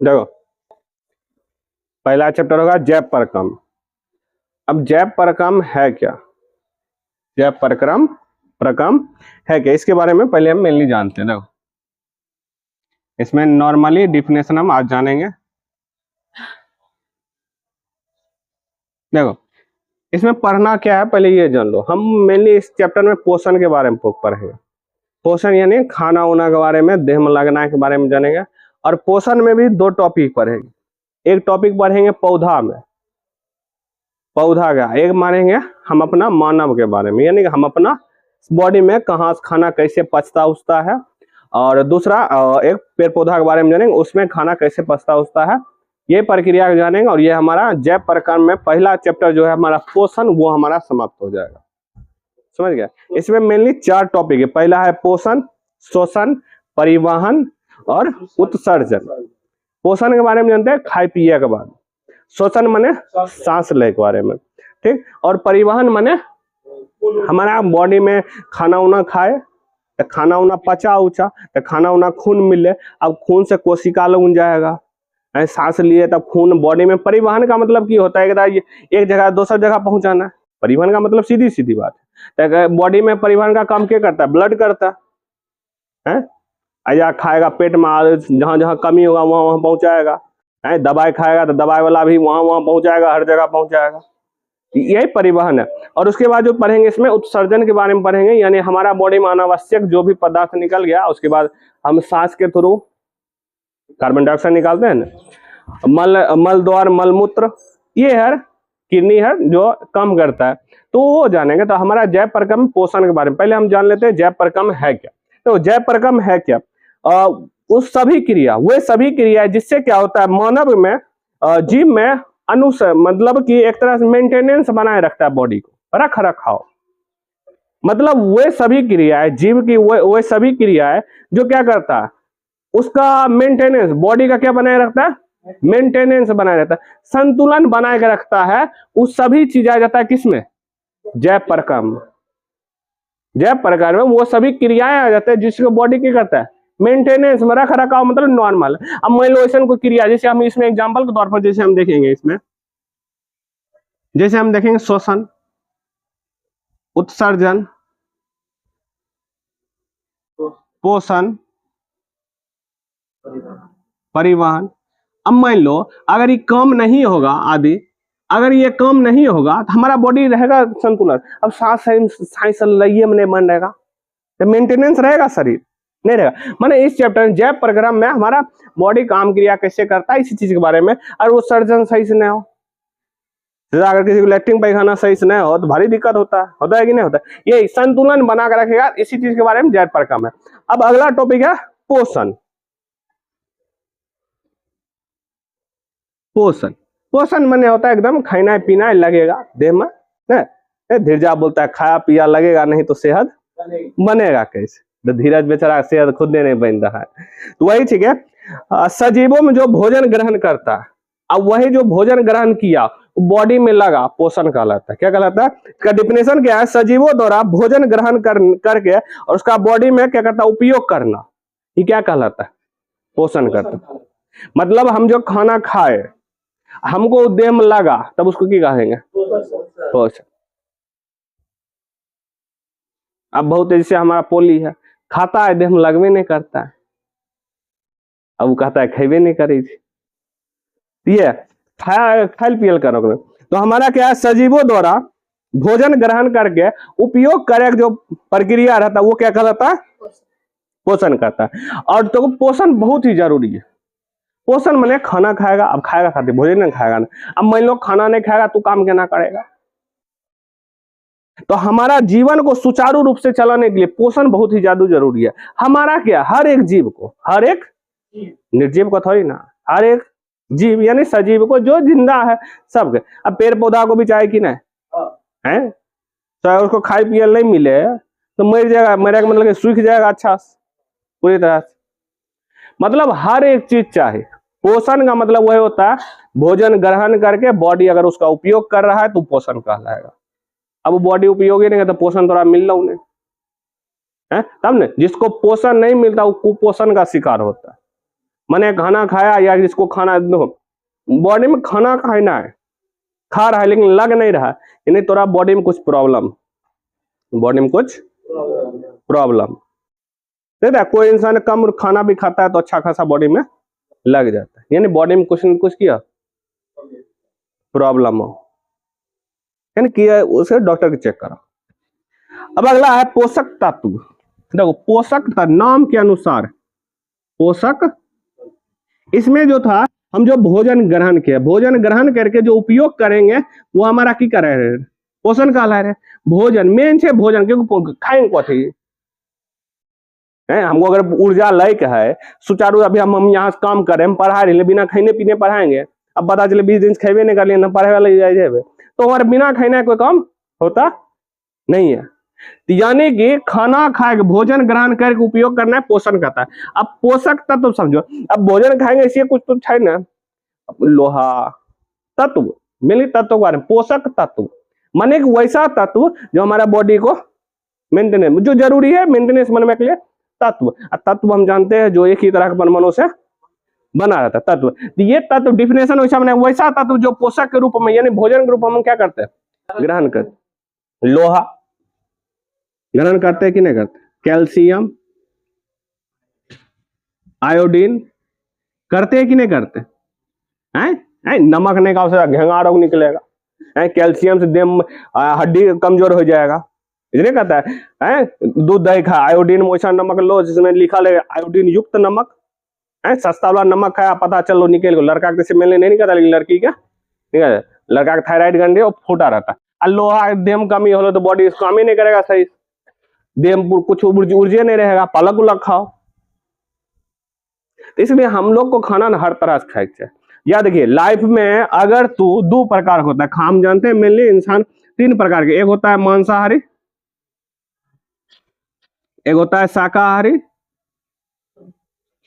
देखो, पहला चैप्टर होगा जैव परक्रम। अब जैव परक्रम है क्या, जैव परक्रम प्रक्रम है क्या, इसके बारे में पहले हम मेनली जानते हैं। देखो, इसमें नॉर्मली डिफिनेशन हम आज जानेंगे। देखो, इसमें पढ़ना क्या है पहले ये जान लो। हम मेनली इस चैप्टर में पोषण के बारे में पढ़ेंगे। पोषण यानी खाना उना के बारे में, देह में लगना के बारे में जानेंगे। और पोषण में भी दो टॉपिक पढ़ेंगे। एक टॉपिक पढ़ेंगे पौधा में, पौधा का। एक मानेंगे हम अपना मानव के बारे में, यानी कि हम अपना बॉडी में कहाँ खाना कैसे पचता उचता है। और दूसरा एक पेड़ पौधा के बारे में जानेंगे, उसमें खाना कैसे पचता उचता है, ये प्रक्रिया जानेंगे। और ये हमारा जैव प्रक्रम में पहला चैप्टर जो है हमारा पोषण, वो हमारा समाप्त हो जाएगा। समझ गया। इसमें मेनली 4 टॉपिक है। पहला है पोषण, शोषण, परिवहन और उत्सर्जन। पोषण के बारे में जानते हैं खाए पिए के बाद। शोषण माने सांस ले के बारे में, ठीक। और परिवहन माने हमारा बॉडी में खाना उना खाए तो खाना उना पचा उचा तो खाना उना खून मिले, अब खून से कोशिका लग जाएगा। सांस लिए तब खून बॉडी में। परिवहन का मतलब की होता है कि एक जगह दूसरी जगह पहुंचाना। परिवहन का मतलब सीधी सीधी बात है। बॉडी में परिवहन का काम क्या करता है, ब्लड करता है। या खाएगा पेट में, जहां जहां कमी होगा वहां वहां पहुंचाएगा। दवाई खाएगा तो दवाई वाला भी वहां वहां पहुंचाएगा, हर जगह पहुंचाएगा। यही परिवहन है। और उसके बाद जो पढ़ेंगे इसमें उत्सर्जन के बारे में पढ़ेंगे, यानी हमारा बॉडी में अनावश्यक जो भी पदार्थ निकल गया, उसके बाद हम सांस के थ्रू कार्बन डाइऑक्साइड निकालते हैं ना। मल द्वार मलमूत्र, ये है किडनी है जो कम करता है, तो वो जानेंगे। तो हमारा जैव प्रक्रम पोषण के बारे में पहले हम जान लेते हैं जैव प्रक्रम है क्या। तो जैव प्रक्रम है क्या, उस सभी क्रिया, वे सभी क्रिया जिससे क्या होता है मानव में, जीव में मतलब कि एक तरह से मेंटेनेंस बनाए रखता है बॉडी को, रख रखाव। मतलब वे सभी क्रियाएं जीव की, वे सभी क्रियाएं जो क्या करता है, उसका मेंटेनेंस, बॉडी का क्या बनाए रखता है, मेंटेनेंस बनाए रहता है, संतुलन बनाए के रखता है। उस सभी चीज आ जाता है किसमें, जैव प्रक्रम। जैव प्रक्रम में वो सभी क्रियाएं आ जाते हैं जिसको बॉडी क्या करता है, मेंटेनेंस में रख रखाव, मतलब नॉर्मल। अब मान लो ऐसा कोई क्रिया, जैसे हम इसमें एग्जांपल के तौर पर जैसे हम देखेंगे, इसमें जैसे हम देखेंगे शोषण, उत्सर्जन, पोषण, परिवहन। अब मान लो अगर ये कम नहीं होगा आदि, अगर ये कम नहीं होगा तो हमारा बॉडी रहेगा संतुलन। अब सांस लइये में नहीं बन रहेगा तो मेंटेनेंस रहेगा, शरीर नहीं रहेगा। माने इस चैप्टर जैव प्रक्रम में हमारा बॉडी काम क्रिया कैसे करता है इसी चीज के बारे में। और वो सर्जन सही से नहीं हो, अगर किसी को लैट्रिन पैखाना सही से नहीं हो तो भारी दिक्कत होता है कि नहीं होता है। ये संतुलन बना कर रखेगा, इसी चीज के बारे में जैव प्रक्रम है। अब अगला टॉपिक है पोषण। पोषण, पोषण माने होता है एकदम खाना पीना लगेगा देह में। धीरजा बोलता है खाया पिया लगेगा नहीं तो सेहत बनेगा कैसे, तो धीरज बेचारा सेहत खुद नहीं बन रहा है। तो वही ठीक है। सजीवों में जो भोजन ग्रहण करता है, अब वही जो भोजन ग्रहण किया बॉडी में लगा, पोषण कहलाता है। क्या कहलाता है, इसका डिफिनेशन क्या है, सजीवों द्वारा भोजन ग्रहण करके और उसका बॉडी में क्या करता है, उपयोग करना, ये क्या कहलाता है, पोषण करता है। मतलब हम जो खाना खाए हमको देह में लगा तब उसको क्या कहेंगे, पोषण। अब बहुत जैसे हमारा पोली है, खाता है देह में लगवे नहीं करता है, अब वो कहता है खेबे नहीं करी थी, ये खायल पियल करो। तो हमारा क्या है, सजीवों द्वारा भोजन ग्रहण करके उपयोग करे जो प्रक्रिया रहता है वो क्या कहलाता है, पोषण करता है। और तो पोषण बहुत ही जरूरी है। पोषण माने खाना खाएगा, अब खाएगा खाते भोजन नहीं खाएगा ना। अब मान लो खाना नहीं खाएगा तो काम क्या ना करेगा। तो हमारा जीवन को सुचारू रूप से चलाने के लिए पोषण बहुत ही ज्यादा जरूरी है। हमारा क्या, हर एक जीव को, हर एक निर्जीव को थोड़ी ना, हर एक जीव यानी सजीव को जो जिंदा है सबके। अब पेड़ पौधा को भी चाहे कि नहीं है, तो उसको खाए पिए नहीं मिले तो मर जाएगा, मरेगा मतलब सूख जाएगा अच्छा पूरी तरह से। मतलब हर एक चीज चाहे। पोषण का मतलब वही होता है भोजन ग्रहण करके बॉडी अगर उसका उपयोग कर रहा है तो पोषण कहलाएगा। अब बॉडी उपयोगी नहीं है तो पोषण थोड़ा मिल रहा उन्हें है, तब न जिसको पोषण नहीं मिलता वो कुपोषण का शिकार होता है। मैंने खाना खाया या जिसको खाना बॉडी में खाना खाना है, खा रहा है लेकिन लग नहीं रहा है, यानी थोड़ा बॉडी में कुछ प्रॉब्लम, बॉडी में कुछ प्रॉब्लम। देख रहा कोई इंसान कम खाना भी खाता है तो अच्छा खासा बॉडी में लग जाता है, यानी बॉडी में कुछ न कुछ किया प्रॉब्लम हो, यानी किया उसे डॉक्टर को चेक करो। अब अगला है पोषक तत्व। देखो पोषक तत्व नाम के अनुसार पोषक, इसमें जो था हम जो भोजन ग्रहण किया, भोजन ग्रहण करके जो उपयोग करेंगे वो हमारा की कर रहे हैं, पोषण कहला रहे। भोजन मेन है भोजन, क्योंकि खाएंगे कथी है, हमको अगर ऊर्जा लय के है सुचारू, अभी हम यहाँ से काम करें, हम पढ़ा रहे बिना खाने पीने पढ़ाएंगे, अब पता चले 20 दिन खेबे नहीं कर लिए ना पढ़े वाले जाए, तो हमारे बिना खाने कोई काम होता नहीं है। यानी कि खाना खाए भोजन ग्रहण करके उपयोग करना है पोषण कहता है। अब पोषक तत्व समझो, अब भोजन खाएंगे इसलिए कुछ तो है ना, लोहा तत्व मिली तत्व के बारे में, पोषक तत्व माने एक वैसा तत्व जो हमारा बॉडी को मेंटेनेंस जो जरूरी है मेंटेनेंस बनने के लिए तत्व। तत्व हम जानते हैं जो एक ही तरह के परमाणु से बना रहता है तत्व। ये तत्व डिफिनेशन वैसा बना, वैसा तत्व जो पोषक के रूप में यानी भोजन के रूप में हम क्या करते हैं ग्रहण करते। लोहा ग्रहण करते हैं कि नहीं करते, कैल्शियम आयोडीन करते हैं कि नहीं करते हैं, नमक नहीं का घेंगा रोग निकलेगा, कैल्शियम से देह हड्डी कमजोर हो जाएगा, इसलिए कहता है दूध दही खा आयोडीन वैसा नमक लो जिसमें लिखा है आयोडीन युक्त नमक, सस्ता वाला नमक खाया पता चलो निकल गो। लड़का के मिलने नहीं निकलता लेकिन लड़की का निकल, लड़का का थायराइड गंडे वो फूटा रहता है। लोहा देह में कमी हो तो बॉडी काम ही नहीं करेगा सही, देह में कुछ ऊर्जा नहीं रहेगा, पलक उलक खाओ। तो इसलिए हम लोग को खाना हर तरह से खाए चाहिए। याद देखिए लाइफ में अगर तू दो प्रकार होता है, हम जानते हैं मेनली इंसान 3 प्रकार के, एक होता है मांसाहारी, एक होता है शाकाहारी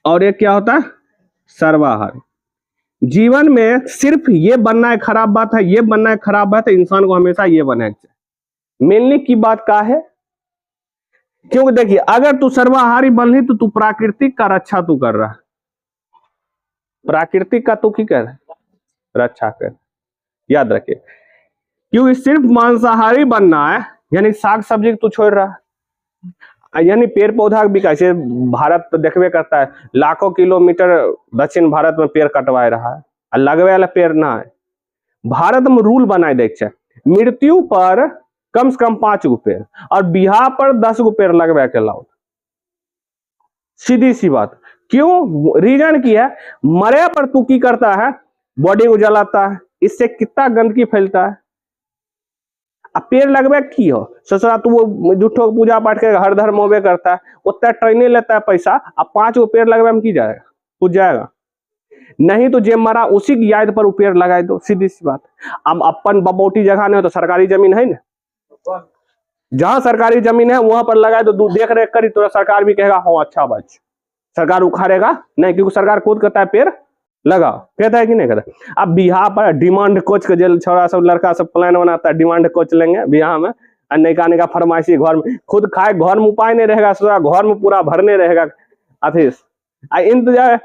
और एक क्या होता है सर्वाहारी। जीवन में सिर्फ ये बनना है खराब बात है, ये बनना है खराब बात है, इंसान को हमेशा ये बनना चाहिए। मेनली की बात का है क्योंकि देखिए अगर तू सर्वाहारी बन ली तो तू प्राकृतिक का रक्षा तू कर रहा है, प्राकृतिक का तू की कर रक्षा कर, याद रखिए। क्योंकि सिर्फ मांसाहारी बनना है यानी साग सब्जी तू छोड़ रहा है, यानी पेड़ पौधा भी कैसे भारत तो देखबे करता है लाखों किलोमीटर दक्षिण भारत में पेड़ कटवा रहा है, लगवे वाला पेड़ ना है। भारत में रूल बनाए देख मृत्यु पर कम से कम 5 गो पेड़ और बिहार पर 10 गो पेड़ लगवा के लाओ, सीधी सी बात। क्यों रीजन की है, मरे पर तू की करता है बॉडी को जलाता है, इससे कितना गंदगी फैलता है। अब पेड़ लगवे की हो ससुरा तू वो झूठो पूजा पाठ के हर धर्म होवे करता है, उतना ट्रेनिंग लेता है पैसा, अब 5 गो पेड़ लगवे में की जाएगा कुछ जाएगा नहीं, तो जे मरा उसी की याद पर वो पेड़ लगाए दो, सीधी सी बात। अब अपन बबोटी जगह नहीं हो तो सरकारी जमीन है ना, जहां सरकारी जमीन है वहां पर लगाए तो देख रेख करी तो सरकार भी कहेगा हाँ अच्छा बात, सरकार उखाड़ेगा नहीं, क्योंकि सरकार खुद कहता है पेड़ लगाओ, कहता है कि नहीं कहता। अब बिहार पर डिमांड कोच के जेल छोरा सब लड़का सब प्लान बनाता है डिमांड कोच लेंगे बिहार में, नैका नैका फरमाइशी घर में खुद खाए, घर में उपाय नहीं रहेगा, घर में पूरा भरने रहेगा अथी इंतजार,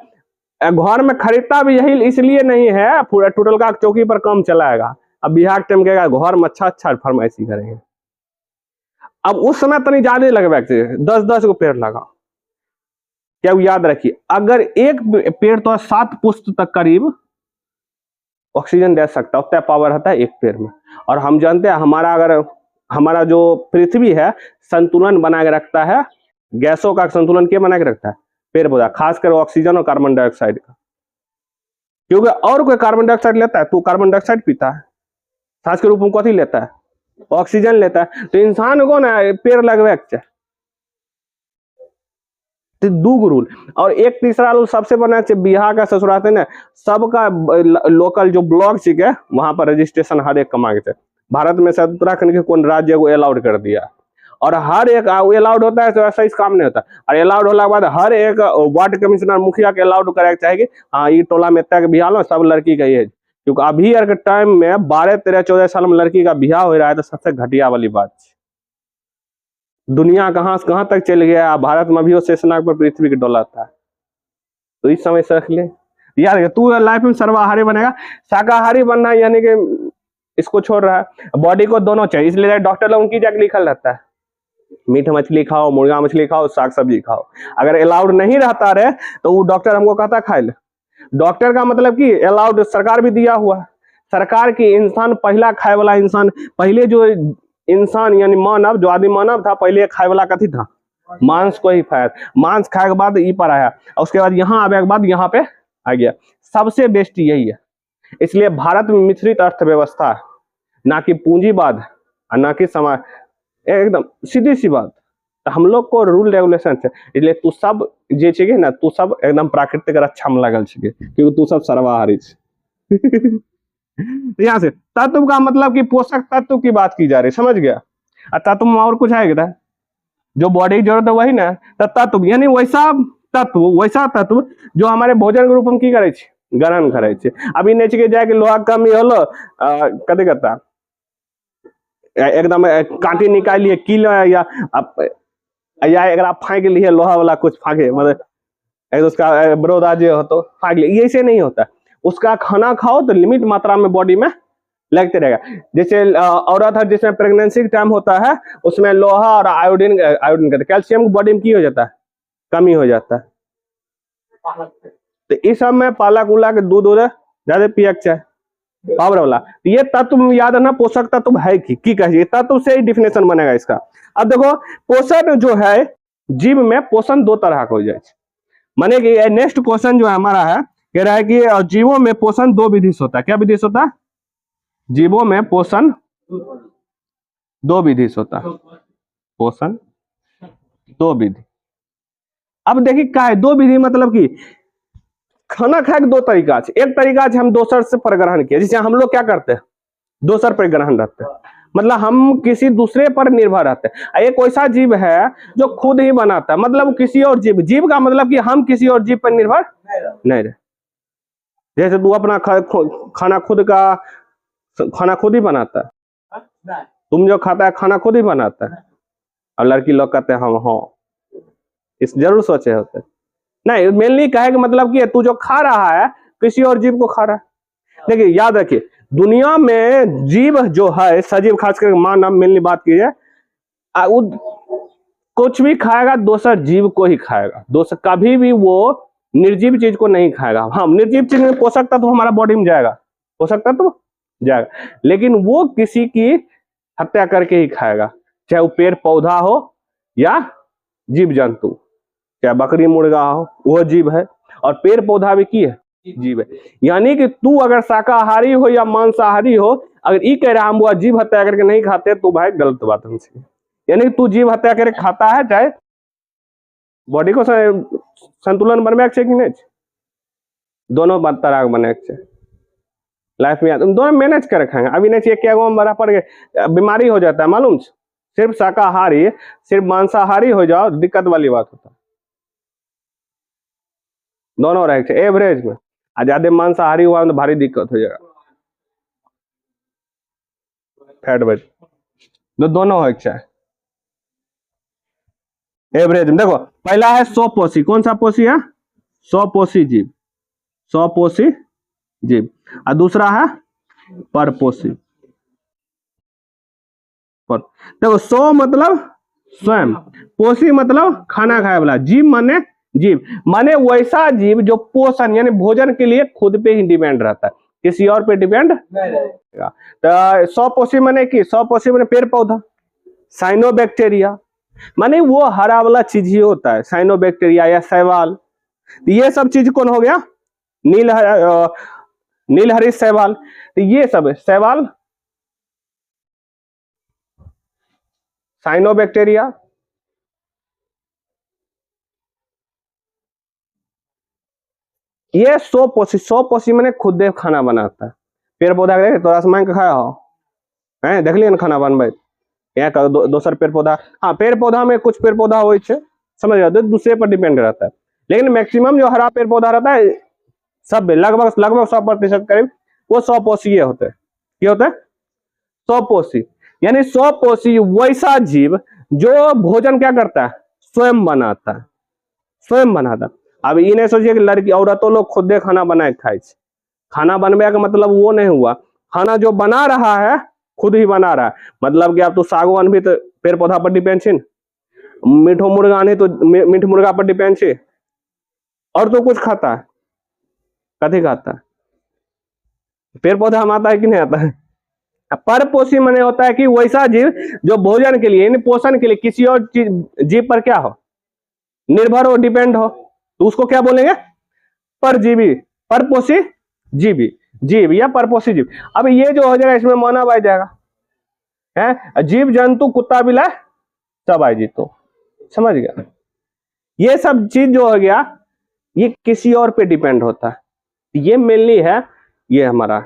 घर में खरीदता भी यही इसलिए नहीं है पूरा टोटल का चौकी पर काम चलाएगा। अब बिहार टाइम कहेगा घर में अच्छा फरमाइशी करेंगे। अब उस समय तो नहीं ज्यादा लगवा 10-10 गो पेड़ लगाओ, क्या याद रखिए अगर एक पेड़ तो 7 पुष्प तक करीब ऑक्सीजन दे सकता है, उतना पावर होता है एक पेड़ में। और हम जानते हैं हमारा जो पृथ्वी है संतुलन बना के रखता है, गैसों का संतुलन क्या बना के रखता है पेड़ पौधा, खासकर ऑक्सीजन और कार्बन डाइऑक्साइड का, क्योंकि और कोई कार्बन डाइऑक्साइड लेता है तू कार्बन डाइऑक्साइड पीता है, सांस के रूप में कथी लेता है ऑक्सीजन लेता है। तो इंसान को ना पेड़ लगवे चाहिए, तो 2 रूल। और एक तीसरा रूल सबसे बना बिहार का ससुराते ना सबका लोकल जो ब्लॉक है वहां पर रजिस्ट्रेशन हर एक कमा के, भारत में से उत्तराखंड के कौन राज्य को अलाउड कर दिया, और हर एक अलाउड होता है तो ऐसा इस काम नहीं होता। और अलाउड होने के बाद हर एक वार्ड कमिश्नर मुखिया के अलाउड करे चाहिए कि हाँ ये टोला में तक बिहार सब लड़की का ये, क्योंकि अभी के टाइम में 12, 13, 14 साल में लड़की का ब्याह हो रहा है तो सबसे घटिया वाली बात। दुनिया कहां से कहां तक चल गया, भारत में भी वो शेषनाग पर पृथ्वी के डोलाता है। तो इस समय से रख ले यार, तू लाइफ में सर्वाहारी बनेगा, शाकाहारी बनना यानी कि इसको छोड़ रहा है। बॉडी को दोनों चाहिए, इसलिए डॉक्टर लोग उनकी जगह लिखल रहता है मीट मछली खाओ, मुर्गा मछली खाओ, साग सब्जी खाओ। अगर अलाउड नहीं रहता रहे तो वो डॉक्टर हमको कहता खाए ले। डॉक्टर का मतलब कि अलाउड सरकार भी दिया हुआ है। सरकार की इंसान पहला खाए वाला इंसान, पहले जो इंसान यानी मानव, जो आदि मानव था पहले खाए वाला कथी था, मांस को ही खाया। मांस खाए के बाद ई पर आया, और उसके बाद यहाँ आने के बाद यहाँ पे आ गया। सबसे बेस्ट यही है। इसलिए भारत में मिश्रित अर्थव्यवस्था है, ना कि पूंजीवाद और ना कि समाज, एकदम सीधी सी बात। तो हम लोग को रूल रेगुलेशन है, इसलिए तू सब जे छे ना, तू सब एकदम प्राकृतिक रक्षा में लगल छे, क्योंकि तू सब सर्वाहारी छे। यहाँ से तत्व का मतलब कि पोषक तत्व की बात की जा रही, समझ गया। और तत्व में और कुछ आएगा जो बॉडी की जरूरत है वही ना, तो तत्व यानी वैसा तत्व जो हमारे भोजन के रूप में की करे छे, ग्रहण करे छे। अभी नहीं छे जाके लोहा कमी होलो कदे करता एकदम कांटी निकाल लिए किलो या एकरा फाँक लिए लोहा वाला कुछ फाँके, मतलब उसका बरोदा जो हो तो फाँक लिए, ऐसे नहीं होता। उसका खाना खाओ तो लिमिट मात्रा में बॉडी में लगते रहेगा। जैसे औरत है जिसमें प्रेगनेंसी का टाइम होता है, उसमें लोहा और आयोडीन कहते, कैल्शियम बॉडी में की हो जाता है, कमी हो जाता है। तो इस सब में पालक उला के दूध ज्यादा पिया चाहे पावर वाला। ये तत्व याद है ना, पोषक तत्व है की कहिए, तत्व से ही डिफिनेशन बनेगा इसका। अब देखो पोषण जो है, जीव में पोषण दो तरह का हो जाए, माने कि नेक्स्ट क्वेश्चन जो है हमारा है, कह रहा है कि जीवों में पोषण दो विधि से होता है। क्या विधि से होता है? जीवों में पोषण दो विधि से होता है, पोषण दो विधि। अब देखिए क्या है दो विधि, मतलब कि खाना खाए के दो तरीका है। एक तरीका है हम दोसर से परग्रहण किया, जिसे हम लोग क्या करते हैं, दोसर पर ग्रहण रहते हैं, मतलब हम किसी दूसरे पर निर्भर रहते हैं। एक वैसा जीव है जो खुद ही बनाता है, मतलब किसी और जीव का मतलब कि हम किसी और जीव पर निर्भर नहीं रहे। जैसे तू अपना खाना खुद ही बनाता है, तुम जो खाता है खाना खुद ही बनाता है, और लड़की लोग कहते हैं हम हाँ, इस जरूर सोचे होते नहीं। मेनली कहे कि मतलब कि तू जो खा रहा है किसी और जीव को खा रहा है। देखिए याद रखिए, दुनिया में जीव जो है सजीव, खासकर मानव मेनली बात की जाए, कुछ भी खाएगा दूसर जीव को ही खाएगा, दूसर कभी भी वो निर्जीव चीज को नहीं खाएगा। हाँ, निर्जीव चीज में पोषक तत्व हमारा बॉडी में जाएगा, पोषक तत्व जाएगा, लेकिन वो किसी की हत्या करके ही खाएगा, चाहे वो पेड़ पौधा हो या जीव जंतु, चाहे बकरी मुर्गा हो, वो जीव है। और पेड़ पौधा भी की है, जीव है। यानी कि तू अगर शाकाहारी हो या मांसाहारी हो, अगर ये कह रहा हम वो जीव हत्या करके नहीं खाते, तो भाई गलत बात हमसे। यानी तू जीव हत्या करके खाता है, चाहे बॉडी को संतुलन बनवे कि नहीं, दोनों तरह बने लाइफ में, दोनों मैनेज कर खाएंगे। अभी नहीं क्या बड़ा पड़ गया, बीमारी हो जाता है मालूम, सिर्फ शाकाहारी सिर्फ मांसाहारी हो जाओ दिक्कत वाली बात होता है। दोनों रहे एवरेज में, ज्यादा मांसाहारी हुआ तो भारी दिक्कत हो जाएगा, फैट बढ़, तो दोनों हो चाहे एवरेज में। देखो पहला है स्वपोषी, कौन सा पोषी है? स्वपोषी जीव, स्वपोषी जीव। और दूसरा है परपोषी। देखो स्व मतलब स्वयं, पोषी मतलब खाना खाए वाला, जीव माने जीव माने वैसा जीव जो पोषण यानी भोजन के लिए खुद पे ही डिपेंड रहता है, किसी और पे डिपेंड नहीं रहेगा। तो स्वपोषी माने की, स्वपोषी माने पेड़ पौधा, साइनोबैक्टीरिया माने वो हरा वाला चीज ही होता है, साइनोबैक्टीरिया या शैवाल। ये सब चीज कौन हो गया? नीलहरित शैवाल। तो ये सब शैवाल, साइनोबैक्टीरिया, ये स्वपोषी मैंने खुद दे खाना बनाता है। पेड़ पौधा तोरा से मांग के खाया हो है, देख लिया ना खाना बनबे यहाँ दोसर पेड़ पौधा। हाँ, पेड़ पौधा में कुछ पेड़ पौधा हो समझ रहे, दूसरे पर डिपेंड रहता है, लेकिन मैक्सिमम जो हरा पेड़ पौधा रहता है सब लगभग 100% करीब वो स्वपोषीय होते हैं। क्या होता है? स्वपोषी। यानी स्वपोषी वैसा जीव जो भोजन क्या करता है? स्वयं बनाता है, स्वयं बनाता है। अब ये नहीं सोचिए कि लड़की औरतों लोग खुद खाना बनाए खाए। खाना बनवे का मतलब वो नहीं हुआ, खाना जो बना रहा है खुद ही बना रहा है। मतलब कि अब तो सागवान भी तो पेड़ पौधा पर डिपेंड छे, मीठो मुर्गा नहीं तो मीठ मुर्गा पर डिपेंड छे, और तो कुछ खाता है? कथी खाता है? पेड़ पौधा हम आता है कि नहीं आता है? परपोषी माने होता है कि वैसा जीव जो भोजन के लिए यानी पोषण के लिए किसी और चीज जीव पर क्या हो? निर्भर हो, डिपेंड हो, तो उसको क्या बोलेंगे? परजीवी, परपोषी जीवी, जीव या परपोषी जीव। अब ये जो हो जाएगा इसमें मानव आ जाएगा, है जीव जंतु कुत्ता बिल्ला सब आई जी, तो समझ गया। ये सब चीज जो हो गया ये किसी और पे डिपेंड होता है। ये मेनली है ये हमारा